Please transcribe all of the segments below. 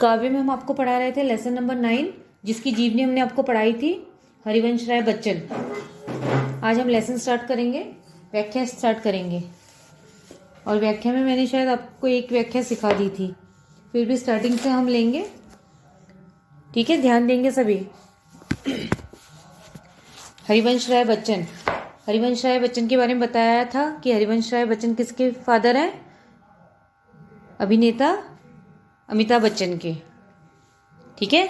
काव्य में हम आपको पढ़ा रहे थे लेसन नंबर 9, जिसकी जीवनी हमने आपको पढ़ाई थी हरिवंश राय बच्चन। आज हम लेसन स्टार्ट करेंगे, व्याख्या स्टार्ट करेंगे। और व्याख्या में मैंने शायद आपको एक व्याख्या सिखा दी थी, फिर भी स्टार्टिंग से हम लेंगे, ठीक है? ध्यान देंगे सभी। हरिवंश राय बच्चन, हरिवंश राय बच्चन के बारे में बताया था कि हरिवंश राय बच्चन किसके फादर हैं? अभिनेता अमिताभ बच्चन के, ठीक है?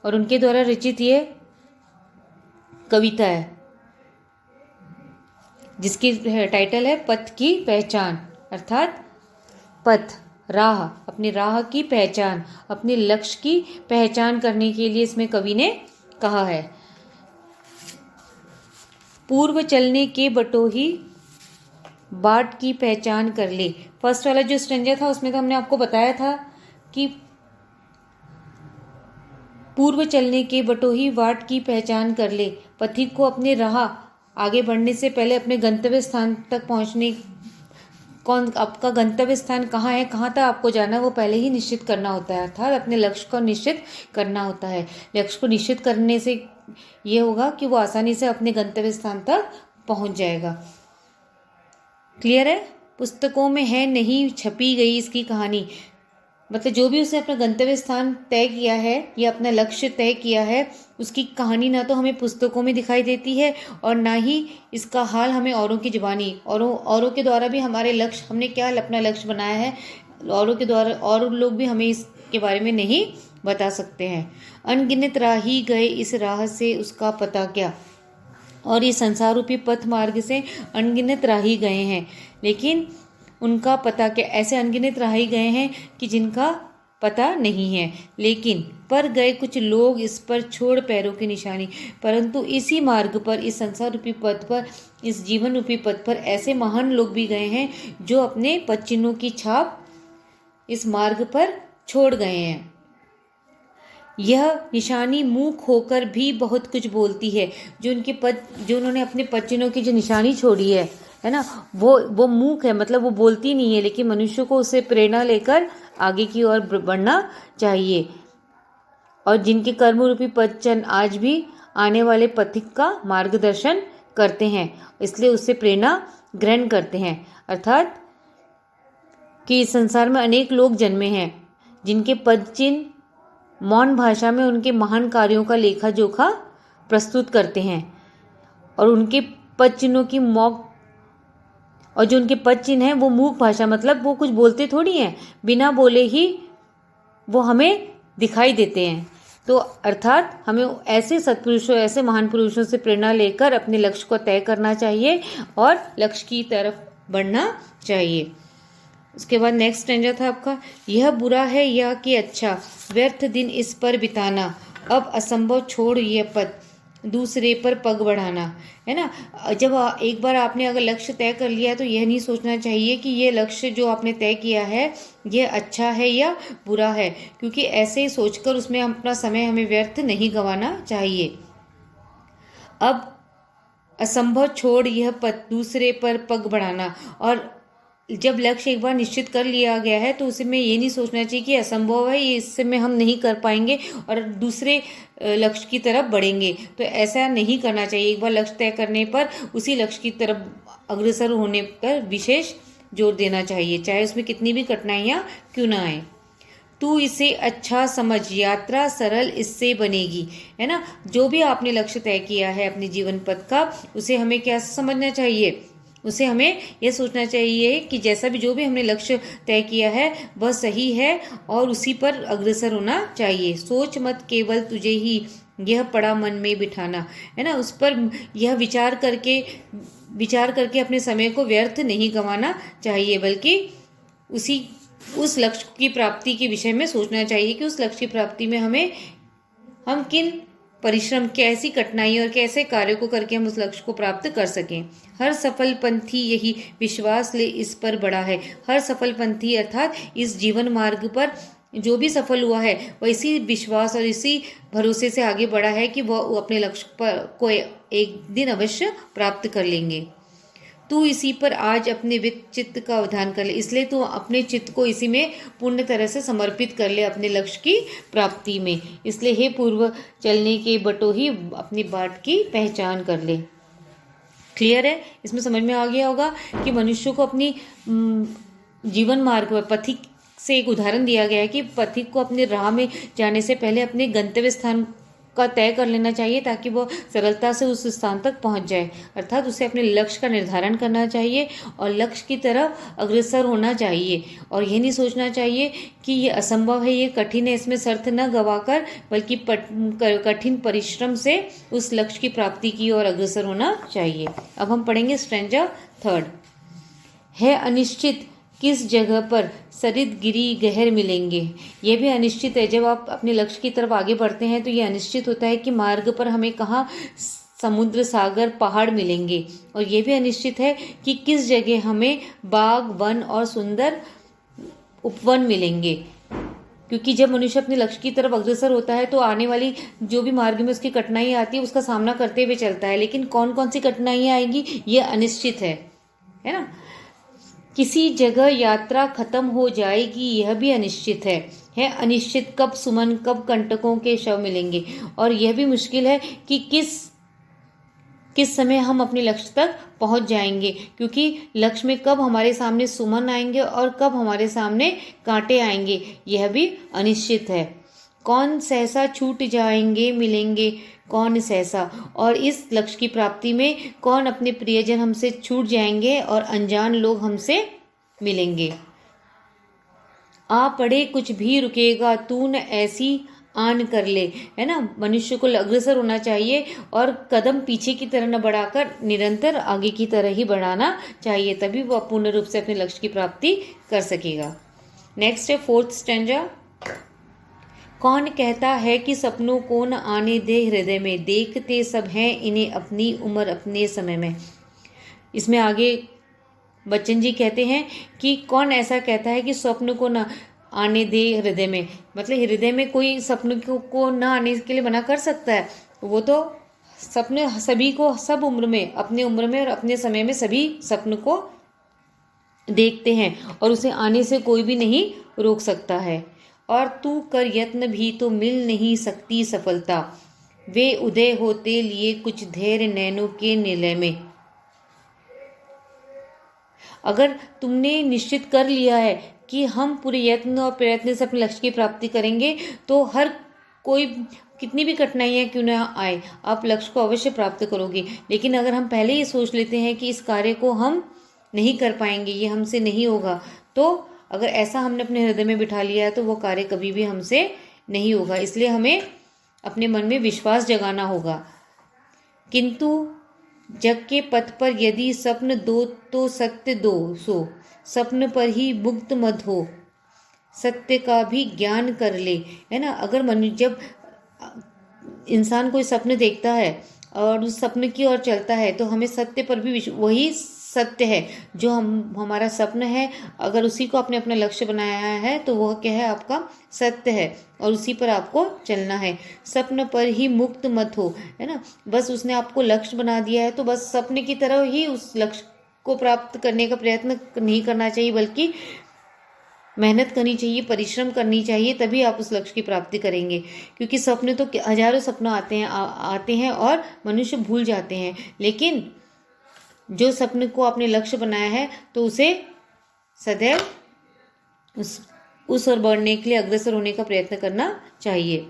और उनके द्वारा रचित ये कविता है जिसकी टाइटल है पथ की पहचान, अर्थात पथ, राह, अपनी राह की पहचान, अपने लक्ष्य की पहचान करने के लिए इसमें कवि ने कहा है। पूर्व चलने के बटोही बाट की पहचान कर ले। फर्स्ट वाला जो स्ट्रेंजर था उसमें तो हमने आपको बताया था कि पूर्व चलने के बटोही बाट की पहचान कर ले। पथिक को अपने राह आगे बढ़ने से पहले अपने गंतव्य स्थान तक पहुंचने, आपका गंतव्य स्थान कहाँ है, कहाँ तक आपको जाना है, वो पहले ही निश्चित करना होता है, अर्थात अपने लक्ष्य को निश्चित करना होता है। लक्ष्य को निश्चित करने से ये होगा कि वो आसानी से अपने गंतव्य स्थान तक पहुंच जाएगा। क्लियर है? पुस्तकों में है नहीं छपी गई इसकी कहानी, मतलब जो भी उसने अपना गंतव्य स्थान तय किया है या अपना लक्ष्य तय किया है, उसकी कहानी ना तो हमें पुस्तकों में दिखाई देती है और ना ही इसका हाल हमें औरों की जुबानी, औरों के द्वारा भी हमारे लक्ष्य, हमने क्या अपना लक्ष्य बनाया है, औरों के द्वारा और लोग भी हमें इसके बारे में नहीं बता सकते हैं। अनगिनत राही गए इस राह से उसका पता क्या, और ये संसार रूपी पथ मार्ग से अनगिनत राही गए हैं, लेकिन उनका पता क्या? ऐसे अनगिनत राही गए हैं कि जिनका पता नहीं है, लेकिन पर गए कुछ लोग इस पर छोड़ पैरों की निशानी। परंतु इसी मार्ग पर, इस संसार रूपी पथ पर, इस जीवन रूपी पथ पर ऐसे महान लोग भी गए हैं जो अपने पदचिन्हों की छाप इस मार्ग पर छोड़ गए हैं। यह निशानी मूक होकर भी बहुत कुछ बोलती है। जो उन्होंने अपने पदचिन्हों की जो निशानी छोड़ी है ना, वो मूक है, मतलब वो बोलती नहीं है, लेकिन मनुष्य को उससे प्रेरणा लेकर आगे की ओर बढ़ना चाहिए। और जिनके कर्म रूपी पदचिन्ह आज भी आने वाले पथिक का मार्गदर्शन करते हैं, इसलिए उससे प्रेरणा ग्रहण करते हैं। अर्थात कि इस संसार में अनेक लोग जन्मे हैं जिनके पदचिन्ह मौन भाषा में उनके महान कार्यों का लेखा जोखा प्रस्तुत करते हैं, और उनके पदचिन्हों की और जो उनके पद चिन्ह हैं वो मूक भाषा, मतलब वो कुछ बोलते थोड़ी हैं, बिना बोले ही वो हमें दिखाई देते हैं। तो अर्थात हमें ऐसे सत्पुरुषों, ऐसे महान पुरुषों से प्रेरणा लेकर अपने लक्ष्य को तय करना चाहिए और लक्ष्य की तरफ बढ़ना चाहिए। उसके बाद नेक्स्ट स्टैंजा था आपका, यह बुरा है या कि अच्छा, व्यर्थ दिन इस पर बिताना, अब असंभव छोड़ यह पद, दूसरे पर पग बढ़ाना। है ना? जब एक बार आपने अगर लक्ष्य तय कर लिया तो यह नहीं सोचना चाहिए कि ये लक्ष्य जो आपने तय किया है ये अच्छा है या बुरा है, क्योंकि ऐसे ही सोचकर उसमें अपना समय हमें व्यर्थ नहीं गंवाना चाहिए। अब असंभव छोड़ यह पद, दूसरे पर पग बढ़ाना, और जब लक्ष्य एक बार निश्चित कर लिया गया है तो उसमें ये नहीं सोचना चाहिए कि असंभव है, ये इससे में हम नहीं कर पाएंगे और दूसरे लक्ष्य की तरफ बढ़ेंगे। तो ऐसा नहीं करना चाहिए। एक बार लक्ष्य तय करने पर उसी लक्ष्य की तरफ अग्रसर होने पर विशेष जोर देना चाहिए, चाहे उसमें कितनी भी कठिनाइयाँ क्यों ना आए। तू इसे अच्छा समझ, यात्रा सरल इससे बनेगी। है ना? जो भी आपने लक्ष्य तय किया है अपने जीवन पथ का, उसे हमें क्या समझना चाहिए? उसे हमें यह सोचना चाहिए कि जैसा भी, जो भी हमने लक्ष्य तय किया है वह सही है और उसी पर अग्रसर होना चाहिए। सोच मत केवल तुझे ही, यह पड़ा मन में बिठाना। है ना? उस पर यह विचार करके अपने समय को व्यर्थ नहीं गंवाना चाहिए, बल्कि उस लक्ष्य की प्राप्ति के विषय में सोचना चाहिए कि उस लक्ष्य की प्राप्ति में हम किन परिश्रम, कैसी कठिनाई और कैसे कार्यों को करके हम उस लक्ष्य को प्राप्त कर सकें। हर सफल पंथी यही विश्वास ले इस पर बड़ा है। हर सफल पंथी अर्थात इस जीवन मार्ग पर जो भी सफल हुआ है वह इसी विश्वास और इसी भरोसे से आगे बढ़ा है कि वह अपने लक्ष्य को एक दिन अवश्य प्राप्त कर लेंगे। तू इसी पर आज अपने चित्त का अवधान कर ले, इसलिए तू अपने चित्त को इसी में पूर्ण तरह से समर्पित कर ले अपने लक्ष्य की प्राप्ति में। इसलिए हे पूर्व चलने के बटोही अपनी बाट की पहचान कर ले। क्लियर है? इसमें समझ में आ गया होगा कि मनुष्य को अपनी जीवन मार्ग पर पथिक से एक उदाहरण दिया गया है कि पथिक को अपने राह में जाने से पहले अपने गंतव्य स्थान का तय कर लेना चाहिए ताकि वो सरलता से उस स्थान तक पहुंच जाए। अर्थात उसे अपने लक्ष्य का निर्धारण करना चाहिए और लक्ष्य की तरफ अग्रसर होना चाहिए और ये नहीं सोचना चाहिए कि ये असंभव है, ये कठिन है, इसमें शर्त न गवाकर बल्कि कठिन परिश्रम से उस लक्ष्य की प्राप्ति की ओर अग्रसर होना चाहिए। अब हम पढ़ेंगे स्ट्रेंजा 3। है अनिश्चित किस जगह पर सरित गिरी गहर मिलेंगे। यह भी अनिश्चित है। जब आप अपने लक्ष्य की तरफ आगे बढ़ते हैं तो यह अनिश्चित होता है कि मार्ग पर हमें कहाँ समुद्र, सागर, पहाड़ मिलेंगे और यह भी अनिश्चित है कि किस जगह हमें बाग, वन और सुंदर उपवन मिलेंगे। क्योंकि जब मनुष्य अपने लक्ष्य की तरफ अग्रसर होता है तो आने वाली जो भी मार्ग में उसकी कठिनाइयाँ आती है उसका सामना करते हुए चलता है, लेकिन कौन कौन सी कठिनाइयाँ आएंगी ये अनिश्चित है ना। किसी जगह यात्रा खत्म हो जाएगी यह भी अनिश्चित है अनिश्चित कब सुमन, कब कंटकों के शव मिलेंगे और यह भी मुश्किल है कि किस समय हम अपने लक्ष्य तक पहुंच जाएंगे, क्योंकि लक्ष्य में कब हमारे सामने सुमन आएंगे और कब हमारे सामने कांटे आएंगे यह भी अनिश्चित है। कौन सहसा छूट जाएंगे मिलेंगे कौन सहसा, और इस लक्ष्य की प्राप्ति में कौन अपने प्रियजन हमसे छूट जाएंगे और अनजान लोग हमसे मिलेंगे। आ पड़े कुछ भी रुकेगा तू न ऐसी आन कर ले, है ना। मनुष्य को अग्रसर होना चाहिए और कदम पीछे की तरह न बढ़ाकर निरंतर आगे की तरह ही बढ़ाना चाहिए, तभी वो पूर्ण रूप से अपने लक्ष्य की प्राप्ति कर सकेगा। नेक्स्ट है 4th स्टैंजा। कौन कहता है कि सपनों को न आने दे हृदय में, देखते सब हैं इन्हें अपनी उम्र अपने समय में। इसमें आगे बच्चन जी कहते हैं कि कौन ऐसा कहता है कि स्वप्न को न आने दे हृदय में, मतलब हृदय में कोई सपन को न आने के लिए मना कर सकता है। वो तो सपने सभी को सब उम्र में, अपने उम्र में और अपने समय में सभी सपन को देखते हैं और उसे आने से कोई भी नहीं रोक सकता है। और तू कर यत्न भी तो मिल नहीं सकती सफलता, वे उदय होते लिए कुछ धैर्य नैनों के निलय में। अगर तुमने निश्चित कर लिया है कि हम पूरे यत्न और प्रयत्न से अपने लक्ष्य की प्राप्ति करेंगे तो हर कोई कितनी भी कठिनाइयाँ क्यों ना आए आप लक्ष्य को अवश्य प्राप्त करोगे। लेकिन अगर हम पहले ही सोच लेते हैं कि इस कार्य को हम नहीं कर पाएंगे, ये हमसे नहीं होगा, तो अगर ऐसा हमने अपने हृदय में बिठा लिया है तो वो कार्य कभी भी हमसे नहीं होगा। इसलिए हमें अपने मन में विश्वास जगाना होगा। किंतु जग के पथ पर यदि स्वप्न दो तो सत्य दो, सो स्वप्न पर ही मुक्त मत हो, सत्य का भी ज्ञान कर ले, है ना। अगर जब इंसान कोई सपने देखता है और उस सपने की ओर चलता है तो हमें सत्य पर भी वही सत्य है जो हमारा सपना है, अगर उसी को आपने अपना लक्ष्य बनाया है तो वह क्या है, आपका सत्य है और उसी पर आपको चलना है। सपन पर ही मुक्त मत हो, है ना। बस उसने आपको लक्ष्य बना दिया है तो बस सपने की तरह ही उस लक्ष्य को प्राप्त करने का प्रयत्न नहीं करना चाहिए, बल्कि मेहनत करनी चाहिए, परिश्रम करनी चाहिए, तभी आप उस लक्ष्य की प्राप्ति करेंगे। क्योंकि सपने तो हजारों सपना आते हैं और मनुष्य भूल जाते हैं, लेकिन जो सपने को आपने लक्ष्य बनाया है तो उसे सदैव उस ओर बढ़ने के लिए अग्रसर होने का प्रयत्न करना चाहिए।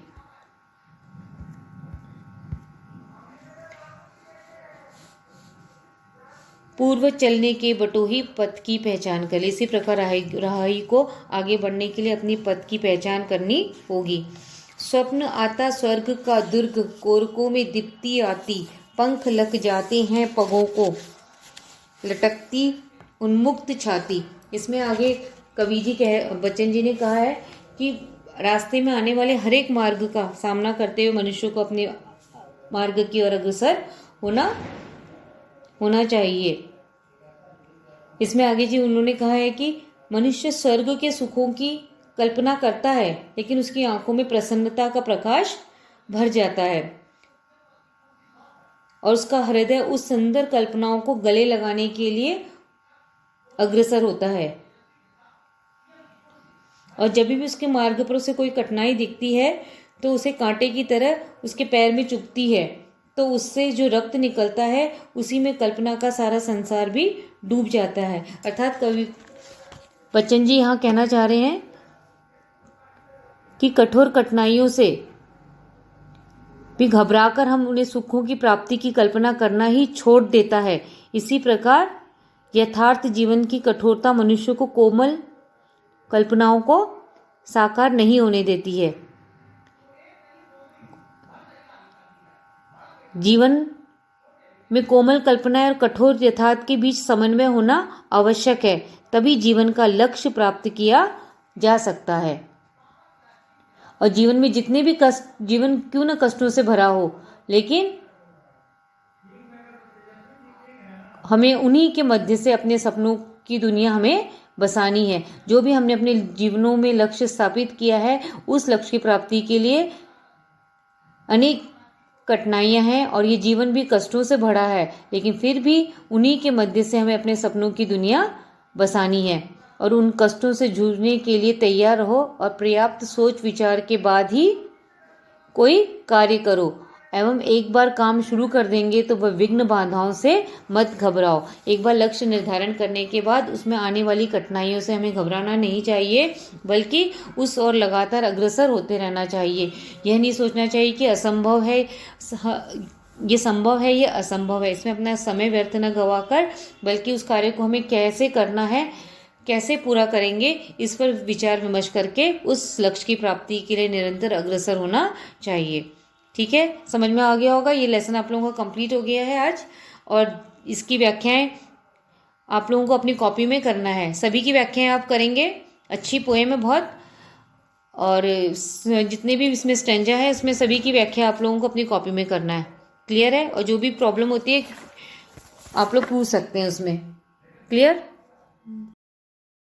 पूर्व चलने के बटोही पथ की पहचान कर ले। इसी प्रकार राही को आगे बढ़ने के लिए अपनी पथ की पहचान करनी होगी। स्वप्न आता स्वर्ग का दुर्ग, कोरकों में दीप्ति आती, पंख लग जाते हैं पगों को, लटकती उन्मुक्त छाती। इसमें आगे कवि जी बच्चन जी ने कहा है कि रास्ते में आने वाले हर एक मार्ग का सामना करते हुए मनुष्य को अपने मार्ग की ओर अग्रसर होना चाहिए। इसमें आगे जी उन्होंने कहा है कि मनुष्य स्वर्ग के सुखों की कल्पना करता है लेकिन उसकी आंखों में प्रसन्नता का प्रकाश भर जाता है। और उसका हृदय उस सुंदर कल्पनाओं को गले लगाने के लिए अग्रसर होता है। और जब भी उसके मार्ग पर उसे कोई कठिनाई दिखती है तो उसे कांटे की तरह उसके पैर में चुभती है, तो उससे जो रक्त निकलता है उसी में कल्पना का सारा संसार भी डूब जाता है। अर्थात कवि बच्चन जी यहाँ कहना चाह रहे हैं कि कठोर कठिनाइयों से भी घबराकर हम उन्हें सुखों की प्राप्ति की कल्पना करना ही छोड़ देता है। इसी प्रकार यथार्थ जीवन की कठोरता मनुष्य को कोमल कल्पनाओं को साकार नहीं होने देती है। जीवन में कोमल कल्पनाएं और कठोर यथार्थ के बीच समन्वय होना आवश्यक है, तभी जीवन का लक्ष्य प्राप्त किया जा सकता है। और जीवन में जितने भी कष्ट, जीवन क्यों न कष्टों से भरा हो, लेकिन हमें उन्हीं के मध्य से अपने सपनों की दुनिया हमें बसानी है। जो भी हमने अपने जीवनों में लक्ष्य स्थापित किया है, उस लक्ष्य की प्राप्ति के लिए अनेक कठिनाइयां हैं और ये जीवन भी कष्टों से भरा है, लेकिन फिर भी उन्हीं के मध्य से हमें अपने सपनों की दुनिया बसानी है। और उन कष्टों से जूझने के लिए तैयार रहो और पर्याप्त सोच विचार के बाद ही कोई कार्य करो। एवं एक बार काम शुरू कर देंगे तो वह विघ्न बाधाओं से मत घबराओ। एक बार लक्ष्य निर्धारण करने के बाद उसमें आने वाली कठिनाइयों से हमें घबराना नहीं चाहिए, बल्कि उस ओर लगातार अग्रसर होते रहना चाहिए। यह नहीं सोचना चाहिए कि असंभव है, ये संभव है, ये असंभव है। इसमें अपना समय व्यर्थ न गवाकर, बल्कि उस कार्य को हमें कैसे करना है, कैसे पूरा करेंगे, इस पर विचार विमर्श करके उस लक्ष्य की प्राप्ति के लिए निरंतर अग्रसर होना चाहिए। ठीक है, समझ में आ गया होगा। ये लेसन आप लोगों का कंप्लीट हो गया है आज, और इसकी व्याख्याएं आप लोगों को अपनी कॉपी में करना है। सभी की व्याख्याएं आप करेंगे। अच्छी पोएम है बहुत, और जितने भी इसमें स्टैंजा है इसमें सभी की व्याख्या आप लोगों को अपनी कॉपी में करना है। क्लियर है? और जो भी प्रॉब्लम होती है आप लोग पूछ सकते हैं उसमें। क्लियर?